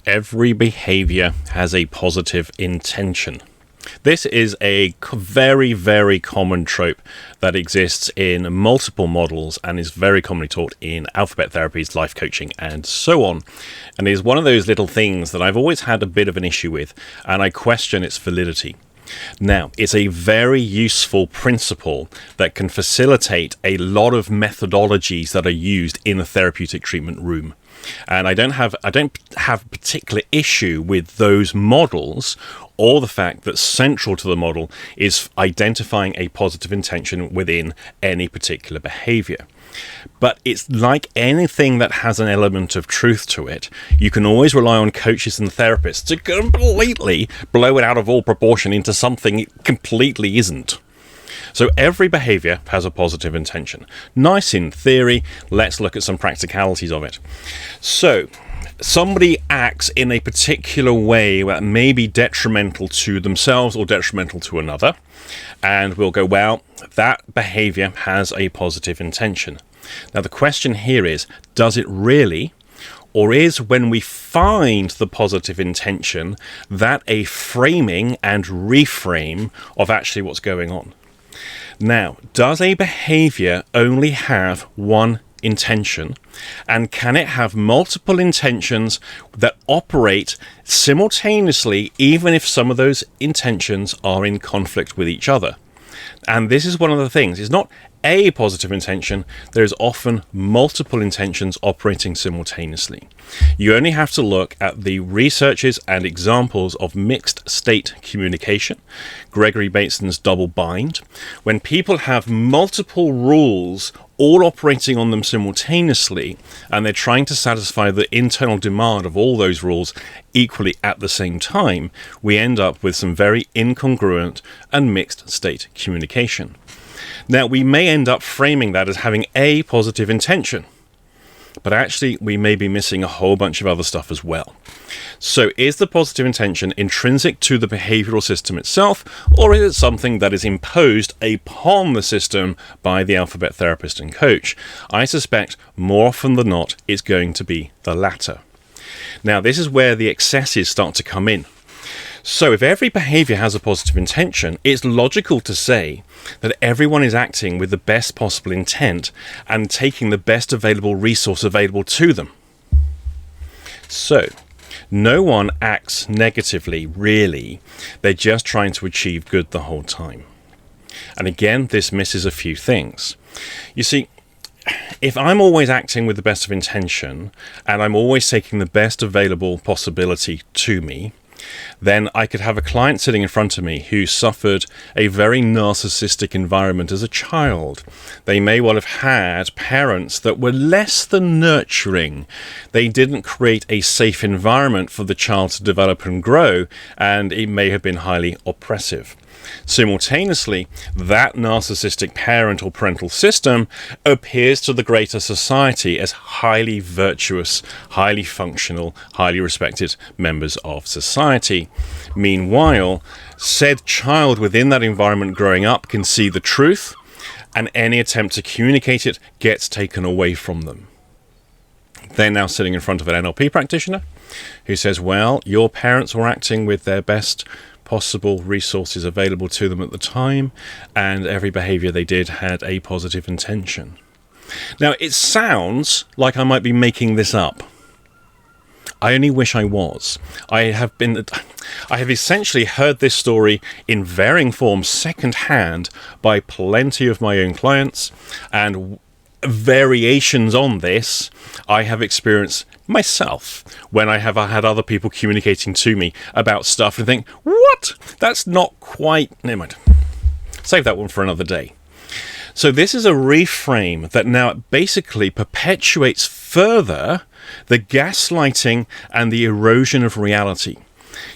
every behavior has a positive intention. This is a very, very common trope that exists in multiple models and is very commonly taught in alphabet therapies, life coaching, and so on. And is one of those little things that I've always had a bit of an issue with, and I question its validity. Now, it's a very useful principle that can facilitate a lot of methodologies that are used in a therapeutic treatment room. And I don't have a particular issue with those models, or the fact that central to the model is identifying a positive intention within any particular behavior. But it's like anything that has an element of truth to it. You can always rely on coaches and therapists to completely blow it out of all proportion into something it completely isn't. So every behavior has a positive intention. Nice in theory. Let's look at some practicalities of it. So somebody acts in a particular way that may be detrimental to themselves or detrimental to another, and we'll go, well, that behavior has a positive intention. Now the question here is, does it really? Or is, when we find the positive intention, that a framing and reframe of actually what's going on? Now, does a behavior only have one intention, and can it have multiple intentions that operate simultaneously, even if some of those intentions are in conflict with each other? And this is one of the things. It's not a positive intention. There's often multiple intentions operating simultaneously. You only have to look at the researches and examples of mixed state communication, Gregory Bateson's double bind. When people have multiple rules all operating on them simultaneously, and they're trying to satisfy the internal demand of all those rules equally at the same time, we end up with some very incongruent and mixed state communication. Now, we may end up framing that as having a positive intention, but actually we may be missing a whole bunch of other stuff as well. So is the positive intention intrinsic to the behavioral system itself, or is it something that is imposed upon the system by the alphabet therapist and coach? I suspect more often than not it's going to be the latter. Now, this is where the excesses start to come in. So if every behavior has a positive intention, it's logical to say that everyone is acting with the best possible intent and taking the best available resource available to them. So no one acts negatively, really. They're just trying to achieve good the whole time. And again, this misses a few things. You see, if I'm always acting with the best of intention and I'm always taking the best available possibility to me, then I could have a client sitting in front of me who suffered a very narcissistic environment as a child. They may well have had parents that were less than nurturing. They didn't create a safe environment for the child to develop and grow, and it may have been highly oppressive. Simultaneously, that narcissistic parent or parental system appears to the greater society as highly virtuous, highly functional, highly respected members of society. Meanwhile, said child within that environment growing up can see the truth, and any attempt to communicate it gets taken away from them. They're now sitting in front of an NLP practitioner who says, well, your parents were acting with their best possible resources available to them at the time, and every behavior they did had a positive intention. Now, it sounds like I might be making this up. I only wish I was. I have essentially heard this story in varying forms secondhand by plenty of my own clients, and variations on this I have experienced myself when I have had other people communicating to me about stuff and think, what? That's not quite... Never mind. Save that one for another day. So this is a reframe that now basically perpetuates further the gaslighting and the erosion of reality.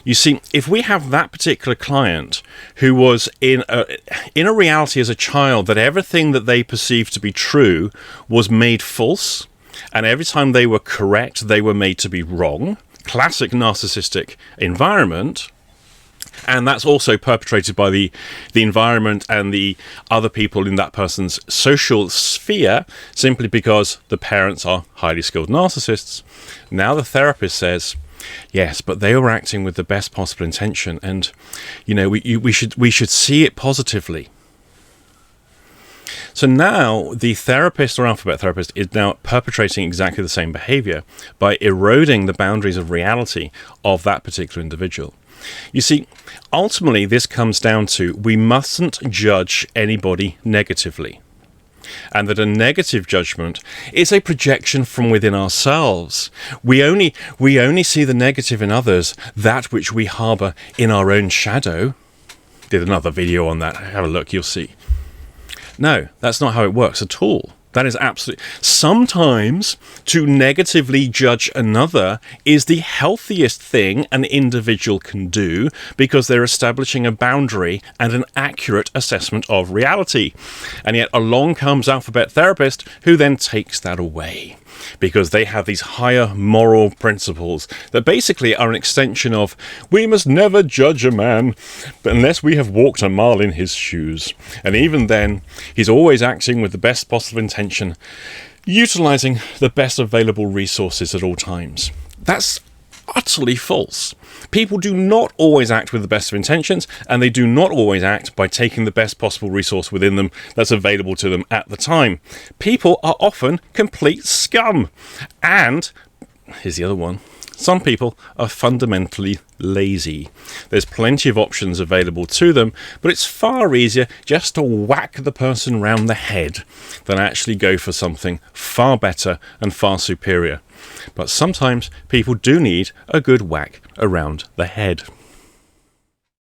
You see, if we have that particular client who was in a reality as a child that everything that they perceived to be true was made false, and every time they were correct, they were made to be wrong, classic narcissistic environment, and that's also perpetrated by the environment and the other people in that person's social sphere, simply because the parents are highly skilled narcissists. Now the therapist says, Yes, but they were acting with the best possible intention, and we should see it positively. So now the therapist or alphabet therapist is now perpetrating exactly the same behavior by eroding the boundaries of reality of that particular individual. You see, ultimately this comes down to we mustn't judge anybody negatively. And that a negative judgment is a projection from within ourselves. We only see the negative in others, that which we harbour in our own shadow. Did another video on that. Have a look, you'll see. No, that's not how it works at all. That is absolutely... Sometimes to negatively judge another is the healthiest thing an individual can do because they're establishing a boundary and an accurate assessment of reality. And yet along comes alphabet therapist who then takes that away because they have these higher moral principles that basically are an extension of we must never judge a man unless we have walked a mile in his shoes. And even then, he's always acting with the best possible intention, utilizing the best available resources at all times. That's utterly false. People do not always act with the best of intentions, and they do not always act by taking the best possible resource within them that's available to them at the time. People are often complete scum. And, here's the other one, some people are fundamentally lazy. There's plenty of options available to them, but it's far easier just to whack the person round the head than actually go for something far better and far superior. But sometimes people do need a good whack around the head.